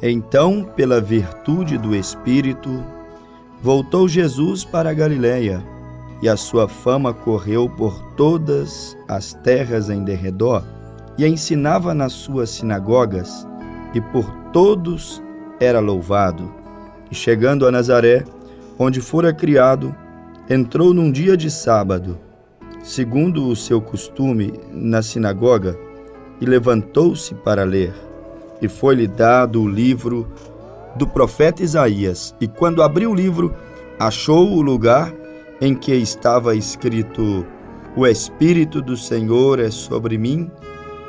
Então, pela virtude do Espírito, voltou Jesus para a Galiléia, e a sua fama correu por todas as terras em derredor, e ensinava nas suas sinagogas, e por todos era louvado. E chegando a Nazaré, onde fora criado, entrou num dia de sábado, segundo o seu costume, na sinagoga, e levantou-se para ler. E foi-lhe dado o livro do profeta Isaías, e quando abriu o livro, achou o lugar em que estava escrito: O Espírito do Senhor é sobre mim,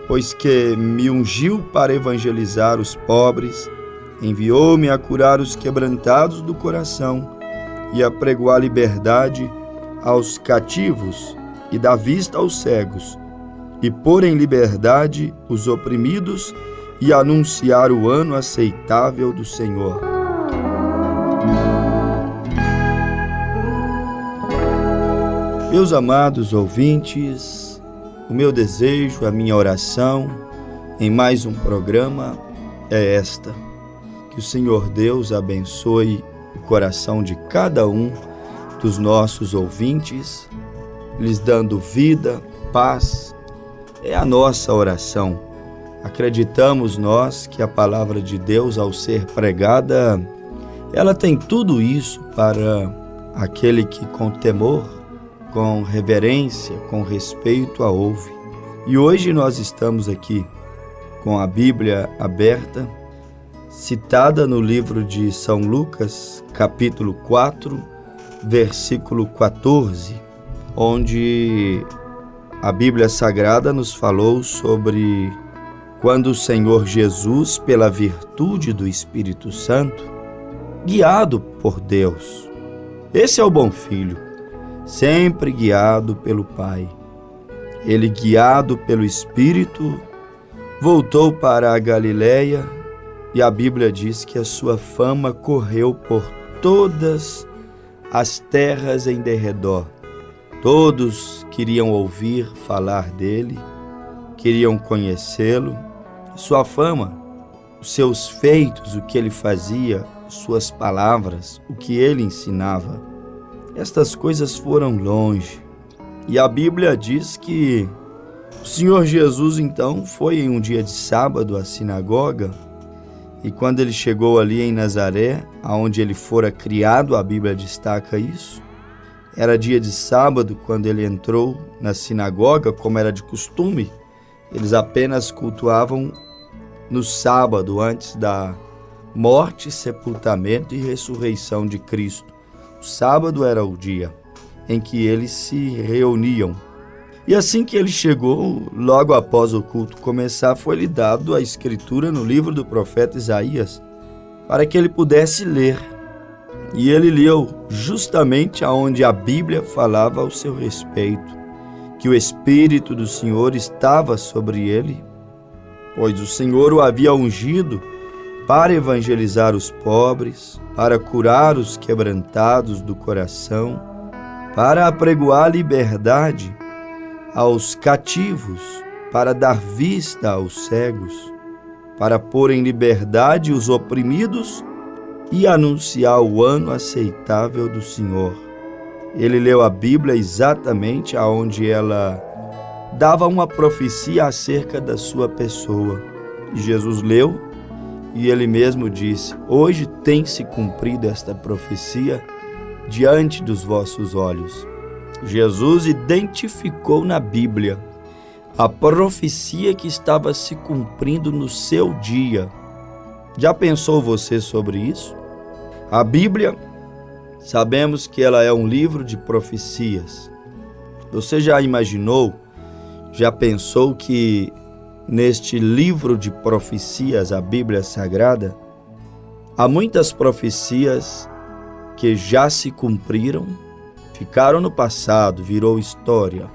pois que me ungiu para evangelizar os pobres, enviou-me a curar os quebrantados do coração e a pregoar liberdade aos cativos e dar vista aos cegos, e pôr em liberdade os oprimidos e anunciar o ano aceitável do Senhor. Meus amados ouvintes, o meu desejo, a minha oração em mais um programa é esta: que o Senhor Deus abençoe o coração de cada um dos nossos ouvintes, lhes dando vida, paz. É a nossa oração. Acreditamos nós que a palavra de Deus, ao ser pregada, ela tem tudo isso para aquele que com temor, com reverência, com respeito a ouve. E hoje nós estamos aqui com a Bíblia aberta, citada no livro de São Lucas, capítulo 4, versículo 14, onde a Bíblia Sagrada nos falou sobre quando o Senhor Jesus, pela virtude do Espírito Santo, guiado por Deus, esse é o bom filho, sempre guiado pelo Pai. Ele, guiado pelo Espírito, voltou para a Galiléia, e a Bíblia diz que a sua fama correu por todas as terras em derredor. Todos queriam ouvir falar dele, queriam conhecê-lo. Sua fama, os seus feitos, o que ele fazia, suas palavras, o que ele ensinava, estas coisas foram longe. E a Bíblia diz que o Senhor Jesus, então, foi em um dia de sábado à sinagoga, e quando ele chegou ali em Nazaré, aonde ele fora criado, a Bíblia destaca isso, era dia de sábado quando ele entrou na sinagoga, como era de costume. Eles apenas cultuavam no sábado, antes da morte, sepultamento e ressurreição de Cristo. O sábado era o dia em que eles se reuniam. E assim que ele chegou, logo após o culto começar, foi-lhe dado a escritura no livro do profeta Isaías, para que ele pudesse ler. E ele leu justamente aonde a Bíblia falava ao seu respeito, que o Espírito do Senhor estava sobre ele, pois o Senhor o havia ungido para evangelizar os pobres, para curar os quebrantados do coração, para apregoar liberdade aos cativos, para dar vista aos cegos, para pôr em liberdade os oprimidos e anunciar o ano aceitável do Senhor. Ele leu a Bíblia exatamente aonde ela dava uma profecia acerca da sua pessoa. E Jesus leu e ele mesmo disse: hoje tem se cumprido esta profecia diante dos vossos olhos. Jesus identificou na Bíblia a profecia que estava se cumprindo no seu dia. Já pensou você sobre isso? A Bíblia, sabemos que ela é um livro de profecias. Você já imaginou, já pensou que neste livro de profecias, a Bíblia Sagrada, há muitas profecias que já se cumpriram, ficaram no passado, virou história.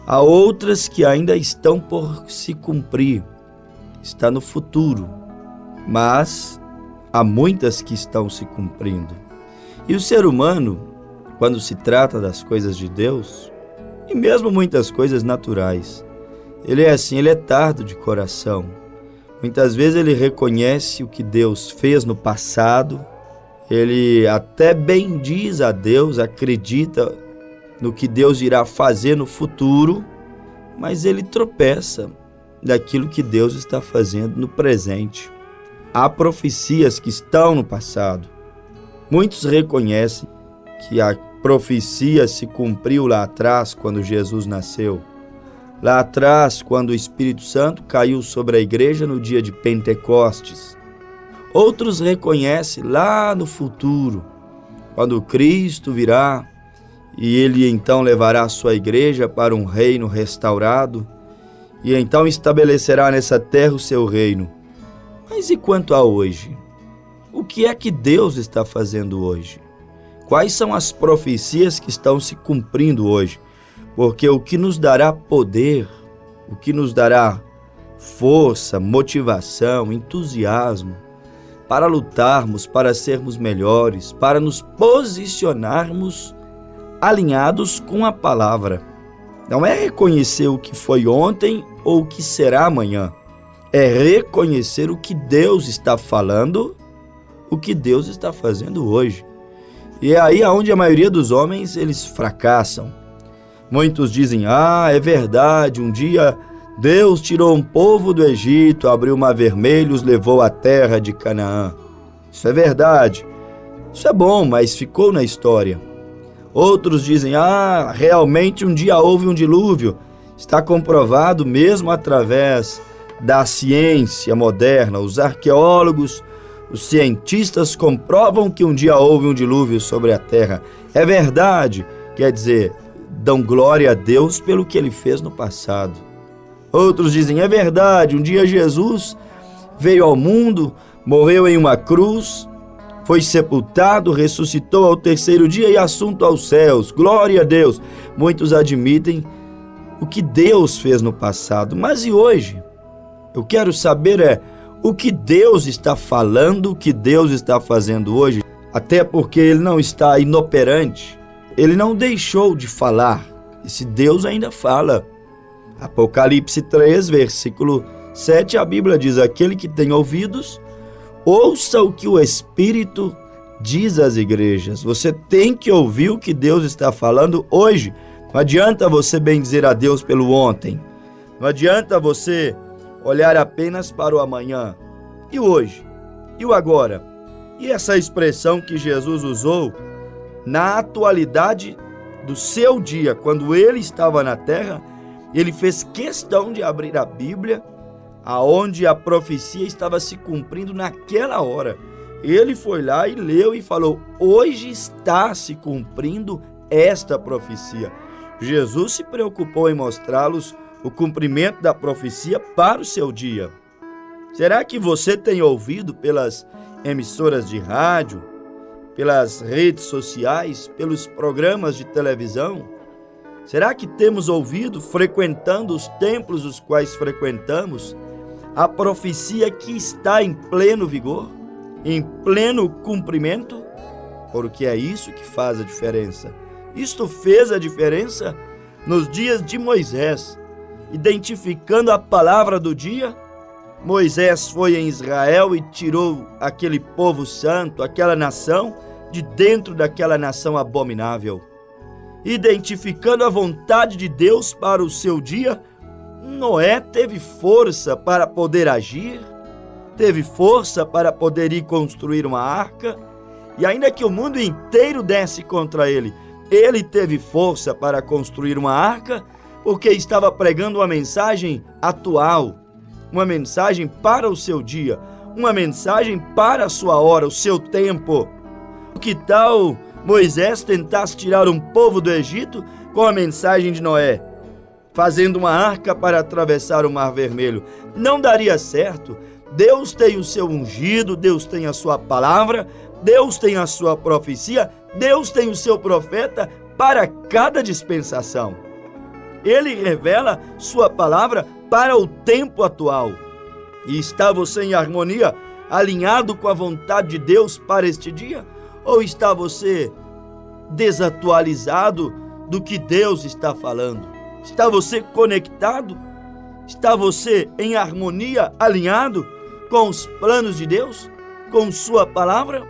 Há outras que ainda estão por se cumprir, está no futuro, mas há muitas que estão se cumprindo. E o ser humano, quando se trata das coisas de Deus, e mesmo muitas coisas naturais, ele é assim, ele é tardo de coração. Muitas vezes ele reconhece o que Deus fez no passado, ele até bendiz a Deus, acredita no que Deus irá fazer no futuro, mas ele tropeça daquilo que Deus está fazendo no presente. Há profecias que estão no passado. Muitos reconhecem que a profecia se cumpriu lá atrás, quando Jesus nasceu. Lá atrás, quando o Espírito Santo caiu sobre a igreja no dia de Pentecostes. Outros reconhecem lá no futuro, quando Cristo virá e ele então levará a sua igreja para um reino restaurado e então estabelecerá nessa terra o seu reino. Mas e quanto a hoje? O que é que Deus está fazendo hoje? Quais são as profecias que estão se cumprindo hoje? Porque o que nos dará poder, o que nos dará força, motivação, entusiasmo para lutarmos, para sermos melhores, para nos posicionarmos alinhados com a palavra. Não é reconhecer o que foi ontem ou o que será amanhã. É reconhecer o que Deus está falando, o que Deus está fazendo hoje. E é aí onde a maioria dos homens, eles fracassam. Muitos dizem, é verdade, um dia Deus tirou um povo do Egito, abriu o mar vermelho e os levou à terra de Canaã. Isso é verdade. Isso é bom, mas ficou na história. Outros dizem, realmente um dia houve um dilúvio. Está comprovado mesmo através da ciência moderna. Os arqueólogos, os cientistas comprovam que um dia houve um dilúvio sobre a terra. É verdade, quer dizer, dão glória a Deus pelo que ele fez no passado. Outros dizem, é verdade, um dia Jesus veio ao mundo, morreu em uma cruz, foi sepultado, ressuscitou ao terceiro dia e assunto aos céus. Glória a Deus. Muitos admitem o que Deus fez no passado. Mas e hoje? Eu quero saber o que Deus está falando, o que Deus está fazendo hoje. Até porque ele não está inoperante. Ele não deixou de falar. Esse Deus ainda fala. Apocalipse 3, versículo 7, a Bíblia diz, aquele que tem ouvidos, ouça o que o Espírito diz às igrejas. Você tem que ouvir o que Deus está falando hoje. Não adianta você bendizer a Deus pelo ontem. Não adianta você olhar apenas para o amanhã. E hoje? E o agora? E essa expressão que Jesus usou na atualidade do seu dia, quando ele estava na terra, ele fez questão de abrir a Bíblia, aonde a profecia estava se cumprindo naquela hora. Ele foi lá e leu e falou, hoje está se cumprindo esta profecia. Jesus se preocupou em mostrá-los o cumprimento da profecia para o seu dia. Será que você tem ouvido pelas emissoras de rádio, pelas redes sociais, pelos programas de televisão? Será que temos ouvido, frequentando os templos os quais frequentamos, a profecia que está em pleno vigor, em pleno cumprimento? Porque é isso que faz a diferença. Isto fez a diferença nos dias de Moisés, identificando a palavra do dia. Moisés foi em Israel e tirou aquele povo santo, aquela nação, de dentro daquela nação abominável. Identificando a vontade de Deus para o seu dia, Noé teve força para poder agir, teve força para poder ir construir uma arca, e ainda que o mundo inteiro desse contra ele, ele teve força para construir uma arca, porque estava pregando uma mensagem atual, uma mensagem para o seu dia, uma mensagem para a sua hora, o seu tempo. Que tal Moisés tentasse tirar um povo do Egito com a mensagem de Noé, fazendo uma arca para atravessar o Mar Vermelho? Não daria certo. Deus tem o seu ungido, Deus tem a sua palavra, Deus tem a sua profecia, Deus tem o seu profeta para cada dispensação. Ele revela sua palavra para o tempo atual. E está você em harmonia, alinhado com a vontade de Deus para este dia? Ou está você desatualizado do que Deus está falando? Está você conectado? Está você em harmonia, alinhado? com os planos de Deus, com sua palavra?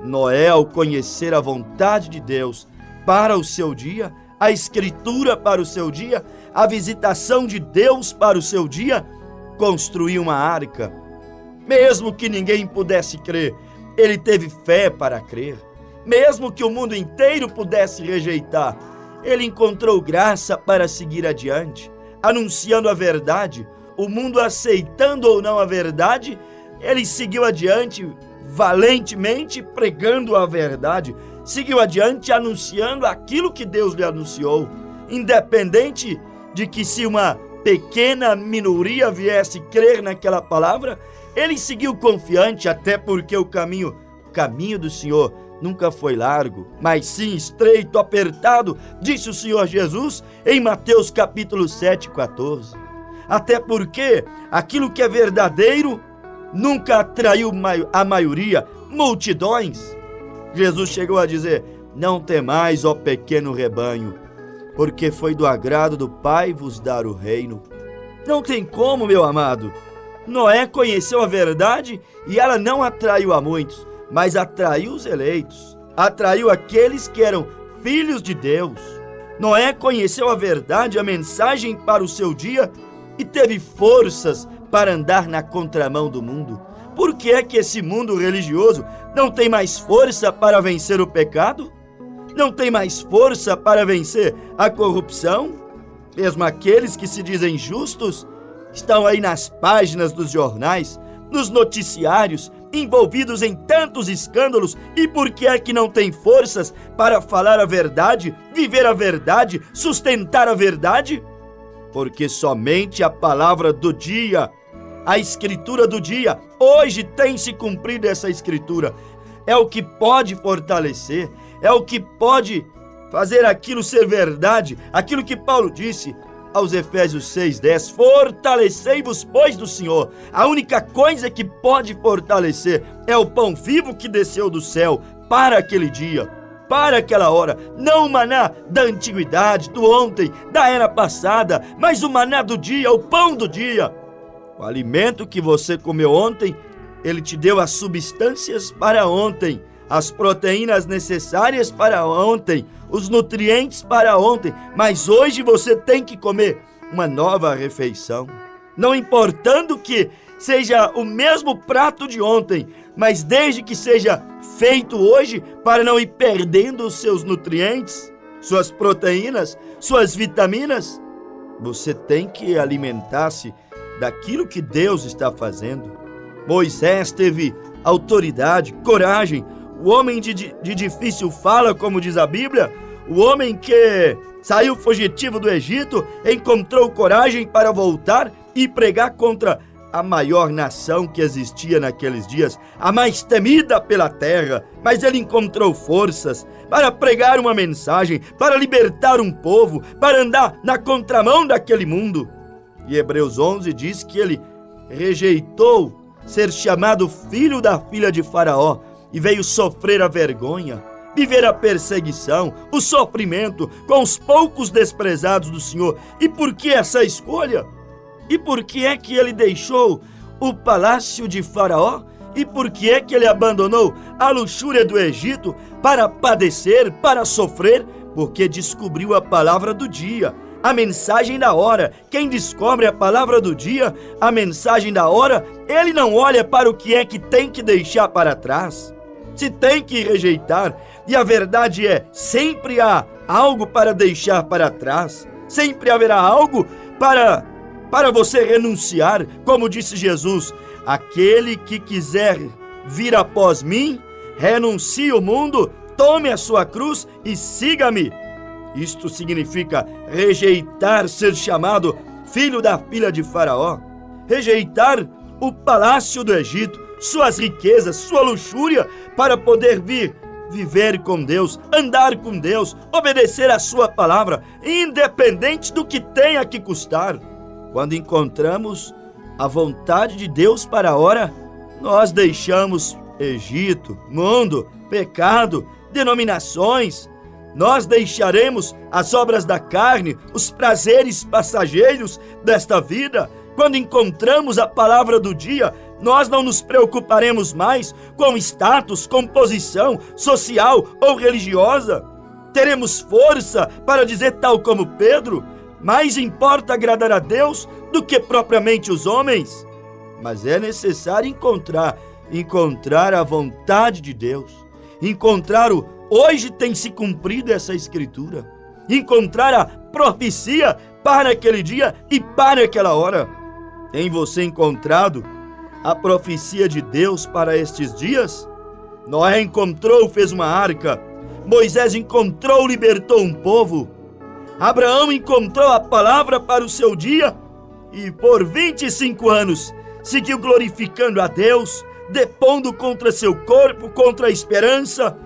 Noé, ao conhecer a vontade de Deus para o seu dia, a escritura para o seu dia, a visitação de Deus para o seu dia, construiu uma arca. Mesmo que ninguém pudesse crer, ele teve fé para crer. Mesmo que o mundo inteiro pudesse rejeitar, ele encontrou graça para seguir adiante, anunciando a verdade. O mundo aceitando ou não a verdade, ele seguiu adiante valentemente, pregando a verdade. Seguiu adiante anunciando aquilo que Deus lhe anunciou, independente de que se uma pequena minoria viesse crer naquela palavra, ele seguiu confiante, até porque o caminho do Senhor nunca foi largo, mas sim estreito, apertado, disse o Senhor Jesus em Mateus capítulo 7:14. Até porque aquilo que é verdadeiro nunca atraiu a maioria, multidões. Jesus chegou a dizer: não temais, ó pequeno rebanho, porque foi do agrado do Pai vos dar o reino. Não tem como, meu amado. Noé conheceu a verdade e ela não atraiu a muitos, mas atraiu os eleitos, atraiu aqueles que eram filhos de Deus. Noé conheceu a verdade, a mensagem para o seu dia e teve forças para andar na contramão do mundo. Por que é que esse mundo religioso não tem mais força para vencer o pecado? Não tem mais força para vencer a corrupção? Mesmo aqueles que se dizem justos estão aí nas páginas dos jornais, nos noticiários, envolvidos em tantos escândalos. E por que é que não tem forças para falar a verdade, viver a verdade, sustentar a verdade? Porque somente a palavra do dia, a escritura do dia, hoje tem se cumprido essa escritura, é o que pode fortalecer, é o que pode fazer aquilo ser verdade, aquilo que Paulo disse aos Efésios 6:10, fortalecei-vos, pois, do Senhor. A única coisa que pode fortalecer é o pão vivo que desceu do céu para aquele dia, para aquela hora, não o maná da antiguidade, do ontem, da era passada, mas o maná do dia, o pão do dia. O alimento que você comeu ontem, ele te deu as substâncias para ontem, as proteínas necessárias para ontem, os nutrientes para ontem, mas hoje você tem que comer uma nova refeição. Não importando que seja o mesmo prato de ontem, mas desde que seja feito hoje para não ir perdendo os seus nutrientes, suas proteínas, suas vitaminas, você tem que alimentar-se daquilo que Deus está fazendo. Moisés teve autoridade, coragem, o homem de difícil fala, como diz a Bíblia, o homem que saiu fugitivo do Egito, encontrou coragem para voltar e pregar contra a maior nação que existia naqueles dias, a mais temida pela terra, mas ele encontrou forças para pregar uma mensagem, para libertar um povo, para andar na contramão daquele mundo. E Hebreus 11 diz que ele rejeitou ser chamado filho da filha de Faraó e veio sofrer a vergonha, viver a perseguição, o sofrimento com os poucos desprezados do Senhor. E por que essa escolha? E por que é que ele deixou o palácio de Faraó? E por que é que ele abandonou a luxúria do Egito para padecer, para sofrer? Porque descobriu a palavra do dia, a mensagem da hora. Quem descobre a palavra do dia, a mensagem da hora, ele não olha para o que é que tem que deixar para trás, se tem que rejeitar. E a verdade é, sempre há algo para deixar para trás, sempre haverá algo para você renunciar. Como disse Jesus, aquele que quiser vir após mim, renuncie o mundo, tome a sua cruz e siga-me. Isto significa rejeitar ser chamado filho da filha de Faraó, rejeitar o palácio do Egito, suas riquezas, sua luxúria, para poder vir viver com Deus, andar com Deus, obedecer a sua palavra, independente do que tenha que custar. Quando encontramos a vontade de Deus para a hora, nós deixamos Egito, mundo, pecado, denominações. Nós deixaremos as obras da carne, os prazeres passageiros desta vida. Quando encontramos a palavra do dia, nós não nos preocuparemos mais com status, com posição social ou religiosa. Teremos força para dizer, tal como Pedro, mais importa agradar a Deus do que propriamente os homens. Mas é necessário encontrar a vontade de Deus, encontrar hoje tem se cumprido essa escritura, encontrar a profecia para aquele dia e para aquela hora. Tem você encontrado a profecia de Deus para estes dias? Noé encontrou, fez uma arca. Moisés encontrou, libertou um povo. Abraão encontrou a palavra para o seu dia e por 25 anos seguiu glorificando a Deus, depondo contra seu corpo, contra a esperança,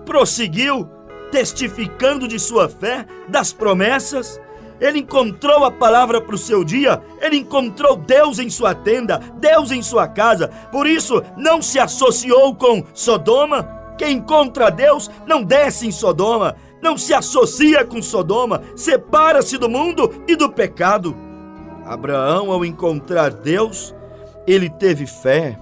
prosseguiu testificando de sua fé, das promessas. Ele encontrou a palavra para o seu dia, ele encontrou Deus em sua tenda, Deus em sua casa, por isso não se associou com Sodoma. Quem encontra Deus não desce em Sodoma, não se associa com Sodoma, separa-se do mundo e do pecado. Abraão, ao encontrar Deus, ele teve fé.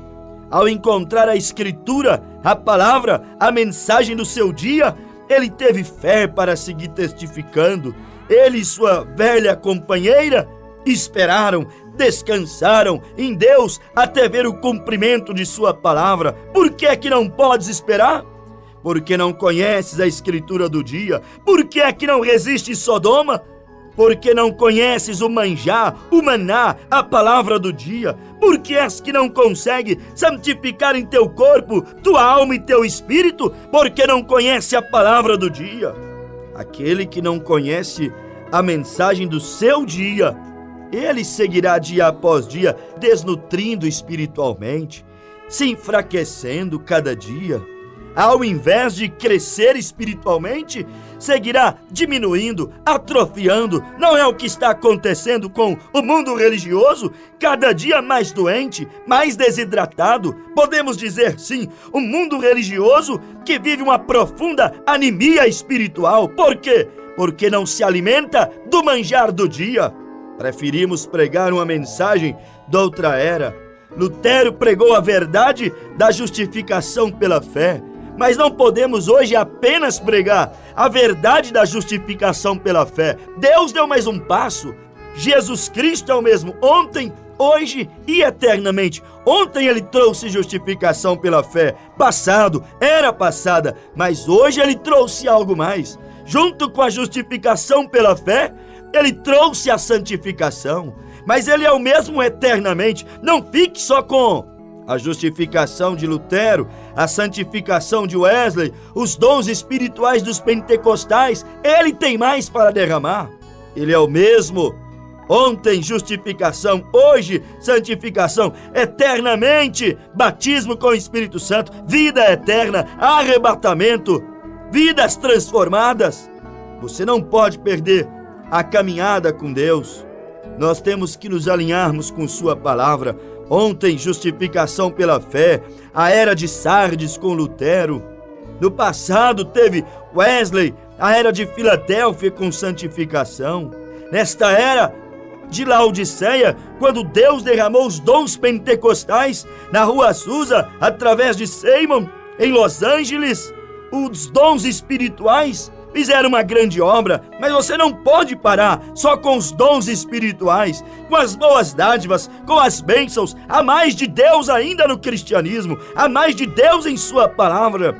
Ao encontrar a Escritura, a palavra, a mensagem do seu dia, ele teve fé para seguir testificando. Ele e sua velha companheira esperaram, descansaram em Deus até ver o cumprimento de sua palavra. Por que é que não podes esperar? Porque não conheces a Escritura do dia. Por que é que não resistes Sodoma? Porque não conheces o manjar, o maná, a palavra do dia. Por que és que não consegue santificar em teu corpo, tua alma e teu espírito? Porque não conhece a palavra do dia. Aquele que não conhece a mensagem do seu dia, ele seguirá dia após dia, desnutrindo espiritualmente, se enfraquecendo cada dia. Ao invés de crescer espiritualmente, seguirá diminuindo, atrofiando. Não é o que está acontecendo com o mundo religioso? Cada dia mais doente, mais desidratado. Podemos dizer sim, um mundo religioso que vive uma profunda anemia espiritual. Por quê? Porque não se alimenta do manjar do dia. Preferimos pregar uma mensagem de outra era. Lutero pregou a verdade da justificação pela fé. Mas não podemos hoje apenas pregar a verdade da justificação pela fé. Deus deu mais um passo. Jesus Cristo é o mesmo ontem, hoje e eternamente. Ontem ele trouxe justificação pela fé. Passado, era passada, mas hoje ele trouxe algo mais. Junto com a justificação pela fé, ele trouxe a santificação. Mas ele é o mesmo eternamente. Não fique só com a justificação de Lutero, a santificação de Wesley, os dons espirituais dos pentecostais. Ele tem mais para derramar. Ele é o mesmo. Ontem, justificação. Hoje, santificação. Eternamente, batismo com o Espírito Santo. Vida eterna, arrebatamento, vidas transformadas. Você não pode perder a caminhada com Deus. Nós temos que nos alinharmos com sua palavra. Ontem, justificação pela fé, a era de Sardes com Lutero. No passado teve Wesley, a era de Filadélfia com santificação. Nesta era de Laodiceia, quando Deus derramou os dons pentecostais na rua Azusa, através de Seymour, em Los Angeles, os dons espirituais fizeram uma grande obra, mas você não pode parar só com os dons espirituais, com as boas dádivas, com as bênçãos. Há mais de Deus ainda no cristianismo, há mais de Deus em sua palavra.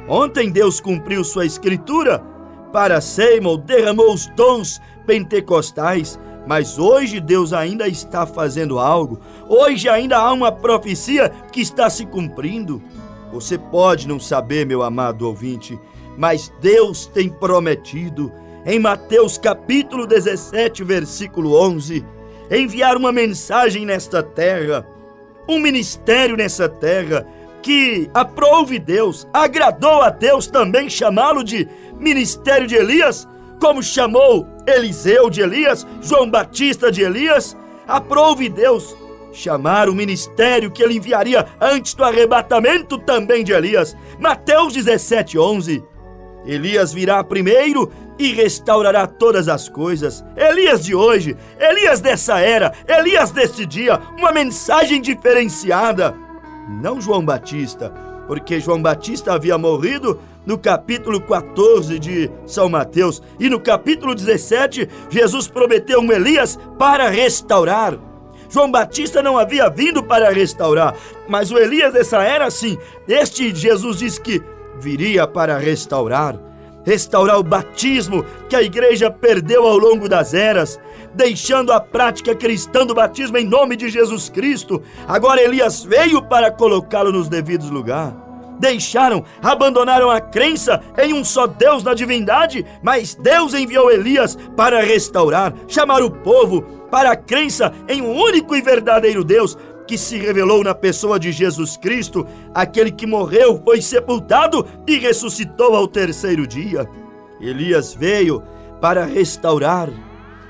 Ontem Deus cumpriu sua escritura, para Seymour derramou os dons pentecostais, mas hoje Deus ainda está fazendo algo. Hoje ainda há uma profecia que está se cumprindo. Você pode não saber, meu amado ouvinte, mas Deus tem prometido, em Mateus capítulo 17, versículo 11, enviar uma mensagem nesta terra, um ministério nessa terra, que aprove Deus, agradou a Deus também chamá-lo de ministério de Elias, como chamou Eliseu de Elias, João Batista de Elias. Aprove Deus chamar o ministério que ele enviaria antes do arrebatamento também de Elias. Mateus 17, 11. Elias virá primeiro e restaurará todas as coisas. Elias de hoje, Elias dessa era, Elias deste dia, uma mensagem diferenciada. Não João Batista, porque João Batista havia morrido no capítulo 14 de São Mateus. E no capítulo 17, Jesus prometeu um Elias para restaurar. João Batista não havia vindo para restaurar, mas o Elias dessa era, sim, este Jesus diz que viria para restaurar o batismo que a igreja perdeu ao longo das eras, deixando a prática cristã do batismo em nome de Jesus Cristo. Agora Elias veio para colocá-lo nos devidos lugares. Abandonaram a crença em um só Deus na divindade, mas Deus enviou Elias para restaurar, chamar o povo para a crença em um único e verdadeiro Deus, que se revelou na pessoa de Jesus Cristo, aquele que morreu, foi sepultado e ressuscitou ao terceiro dia. Elias veio para restaurar.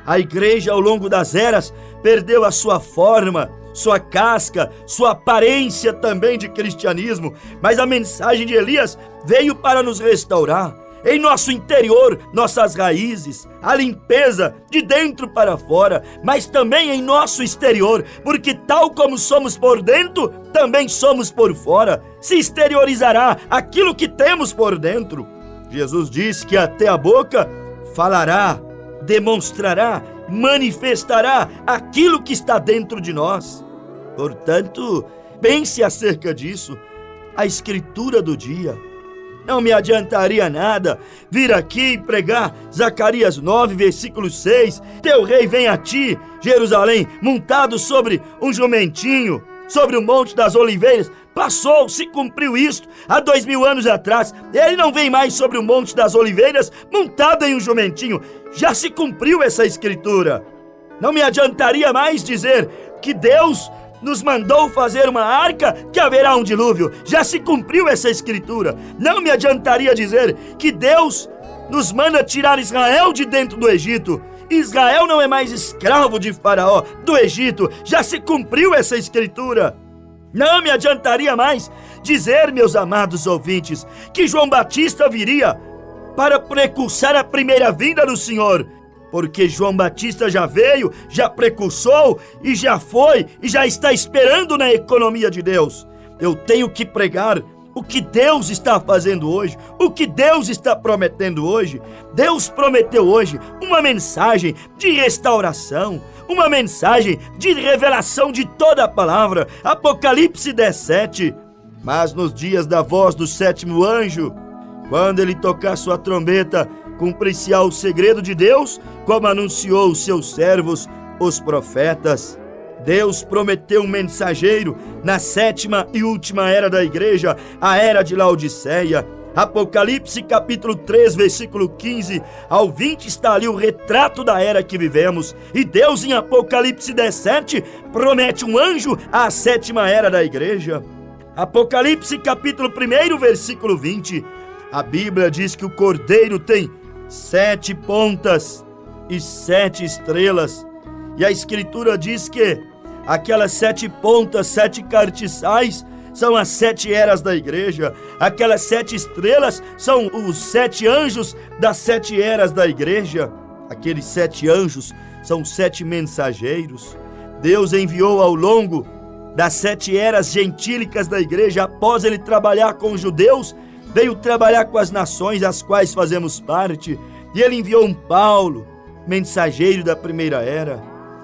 A igreja ao longo das eras perdeu a sua forma, sua casca, sua aparência também de cristianismo, mas a mensagem de Elias veio para nos restaurar. Em nosso interior, nossas raízes, a limpeza de dentro para fora, mas também em nosso exterior, porque tal como somos por dentro, também somos por fora. Se exteriorizará aquilo que temos por dentro. Jesus disse que até a boca falará, demonstrará, manifestará aquilo que está dentro de nós. Portanto, pense acerca disso. A escritura do dia. Não me adiantaria nada vir aqui e pregar Zacarias 9, versículo 6. Teu rei vem a ti, Jerusalém, montado sobre um jumentinho, sobre o Monte das Oliveiras. Passou, se cumpriu isto há 2000 anos atrás. Ele não vem mais sobre o Monte das Oliveiras, montado em um jumentinho. Já se cumpriu essa escritura. Não me adiantaria mais dizer que Deus nos mandou fazer uma arca, que haverá um dilúvio. Já se cumpriu essa escritura. Não me adiantaria dizer que Deus nos manda tirar Israel de dentro do Egito. Israel não é mais escravo de Faraó, do Egito. Já se cumpriu essa escritura. Não me adiantaria mais dizer, meus amados ouvintes, que João Batista viria para precursar a primeira vinda do Senhor. Porque João Batista já veio, já precursou e já foi e já está esperando na economia de Deus. Eu tenho que pregar o que Deus está fazendo hoje, o que Deus está prometendo hoje. Deus prometeu hoje uma mensagem de restauração, uma mensagem de revelação de toda a palavra. Apocalipse 17. Mas nos dias da voz do sétimo anjo, quando ele tocar sua trombeta, cumprir-se-á o segredo de Deus, como anunciou os seus servos, os profetas. Deus prometeu um mensageiro na sétima e última era da igreja, a era de Laodiceia. Apocalipse capítulo 3, versículo 15 ao 20 está ali o retrato da era que vivemos. E Deus em Apocalipse 17 promete um anjo à sétima era da igreja. Apocalipse capítulo 1, versículo 20. A Bíblia diz que o Cordeiro tem 7 pontas e 7 estrelas. E a Escritura diz que aquelas 7 pontas, 7 cartiçais, são as 7 eras da igreja. Aquelas 7 estrelas são os 7 anjos das 7 eras da igreja. Aqueles 7 anjos são 7 mensageiros. Deus enviou ao longo das 7 eras gentílicas da igreja, após ele trabalhar com os judeus, veio trabalhar com as nações das quais fazemos parte. E ele enviou um Paulo, mensageiro da primeira era.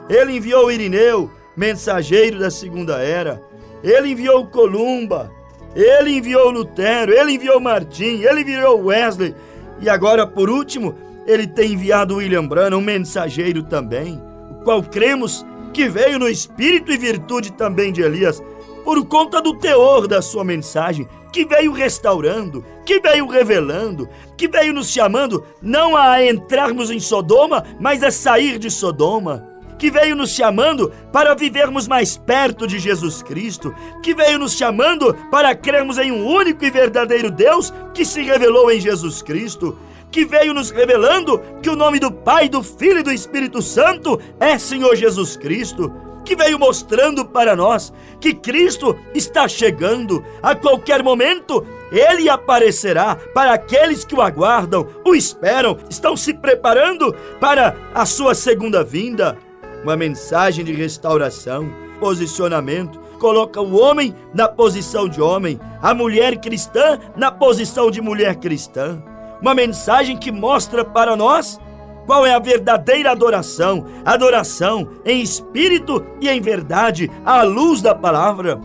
Ele enviou Irineu, mensageiro da segunda era. Ele enviou Columba, ele enviou Lutero, ele enviou Martim, ele enviou Wesley. E agora, por último, ele tem enviado William Branham, um mensageiro também, o qual cremos que veio no espírito e virtude também de Elias, por conta do teor da sua mensagem, que veio restaurando, que veio revelando, que veio nos chamando não a entrarmos em Sodoma, mas a sair de Sodoma, que veio nos chamando para vivermos mais perto de Jesus Cristo, que veio nos chamando para crermos em um único e verdadeiro Deus que se revelou em Jesus Cristo, que veio nos revelando que o nome do Pai, do Filho e do Espírito Santo é Senhor Jesus Cristo, que veio mostrando para nós que Cristo está chegando. A qualquer momento Ele aparecerá para aqueles que o aguardam, o esperam, estão se preparando para a sua segunda vinda. Uma mensagem de restauração, posicionamento, coloca o homem na posição de homem, a mulher cristã na posição de mulher cristã. Uma mensagem que mostra para nós qual é a verdadeira adoração, adoração em espírito e em verdade, à luz da palavra.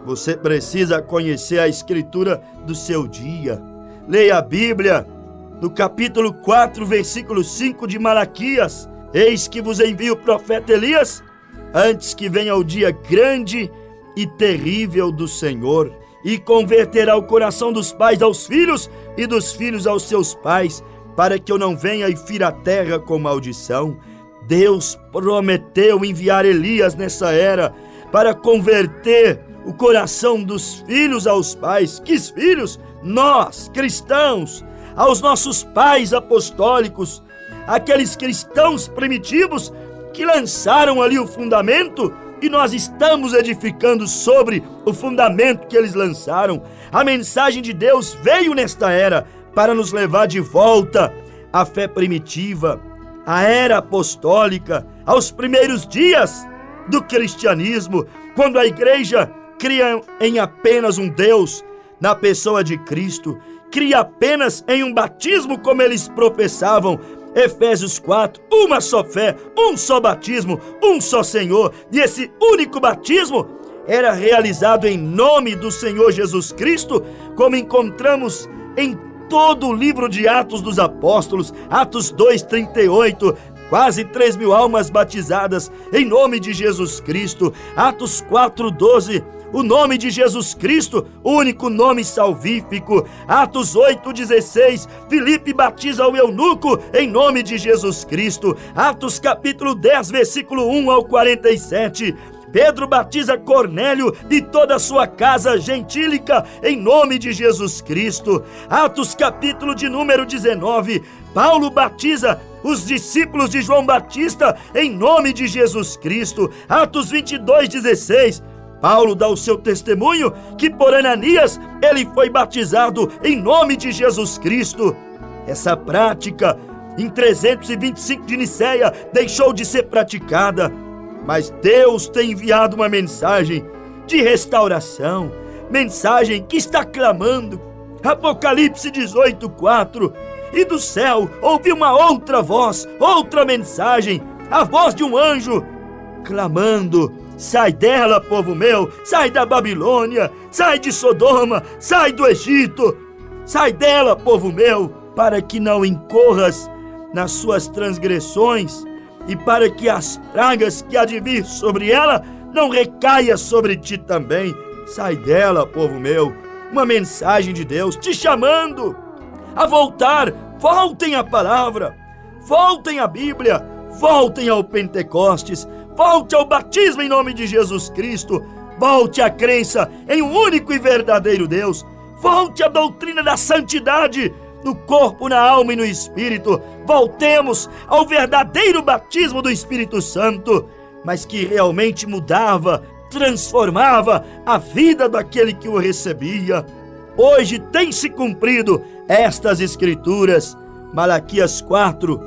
Você precisa conhecer a escritura do seu dia. Leia a Bíblia, no capítulo 4, versículo 5 de Malaquias. Eis que vos envio o profeta Elias, antes que venha o dia grande e terrível do Senhor, e converterá o coração dos pais aos filhos e dos filhos aos seus pais, para que eu não venha e fira a terra com maldição. Deus prometeu enviar Elias nessa era para converter o coração dos filhos aos pais. Que filhos? Nós, cristãos, aos nossos pais apostólicos, aqueles cristãos primitivos que lançaram ali o fundamento e nós estamos edificando sobre o fundamento que eles lançaram. A mensagem de Deus veio nesta era para nos levar de volta à fé primitiva, à era apostólica, aos primeiros dias do cristianismo, quando a igreja cria em apenas um Deus, na pessoa de Cristo, cria apenas em um batismo como eles professavam. Efésios 4, uma só fé, um só batismo, um só Senhor. E esse único batismo era realizado em nome do Senhor Jesus Cristo, como encontramos em todo o livro de Atos dos Apóstolos, Atos 2:38, quase 3.000 almas batizadas em nome de Jesus Cristo. Atos 4:12, o nome de Jesus Cristo, único nome salvífico. Atos 8:16, Filipe batiza o eunuco em nome de Jesus Cristo. Atos capítulo 10, versículo 1 ao 47, Pedro batiza Cornélio e toda a sua casa gentílica em nome de Jesus Cristo. Atos capítulo de número 19, Paulo batiza os discípulos de João Batista em nome de Jesus Cristo. Atos 22:16, Paulo dá o seu testemunho que por Ananias ele foi batizado em nome de Jesus Cristo. Essa prática em 325 de Niceia deixou de ser praticada, mas Deus tem enviado uma mensagem de restauração, mensagem que está clamando. Apocalipse 18:4, e do céu ouvi uma outra voz, outra mensagem, a voz de um anjo, clamando: sai dela, povo meu, sai da Babilônia, sai de Sodoma, sai do Egito, sai dela, povo meu, para que não incorras nas suas transgressões e para que as pragas que há de vir sobre ela não recaia sobre ti também. Sai dela, povo meu. Uma mensagem de Deus te chamando a voltar. Voltem à palavra, voltem à Bíblia, voltem ao Pentecostes, volte ao batismo em nome de Jesus Cristo, volte à crença em um único e verdadeiro Deus, volte à doutrina da santidade no corpo, na alma e no espírito. Voltemos ao verdadeiro batismo do Espírito Santo, mas que realmente mudava, transformava a vida daquele que o recebia. Hoje tem se cumprido estas escrituras. Malaquias 4,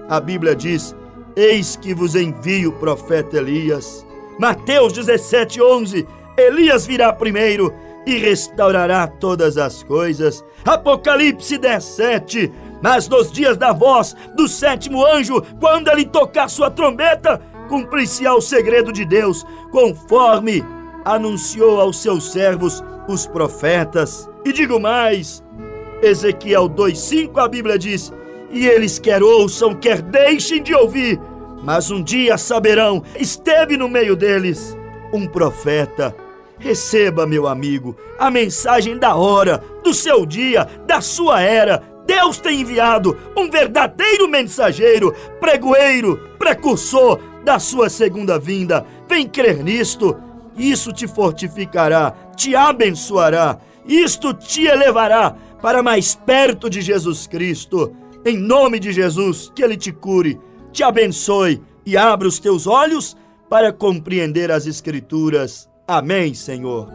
a Bíblia diz: eis que vos envio o profeta Elias. Mateus 17:11, Elias virá primeiro e restaurará todas as coisas. Apocalipse 10:7, mas nos dias da voz do sétimo anjo, quando ele tocar sua trombeta, cumprir-se-á o segredo de Deus, conforme anunciou aos seus servos os profetas. E digo mais, Ezequiel 2:5, a Bíblia diz: e eles quer ouçam, quer deixem de ouvir, mas um dia saberão, esteve no meio deles um profeta. Receba, meu amigo, a mensagem da hora, do seu dia, da sua era. Deus tem enviado um verdadeiro mensageiro, pregoeiro, precursor da sua segunda vinda. Vem crer nisto. Isso te fortificará, te abençoará. Isto te elevará para mais perto de Jesus Cristo. Em nome de Jesus, que Ele te cure, te abençoe e abra os teus olhos para compreender as Escrituras. Amém, Senhor.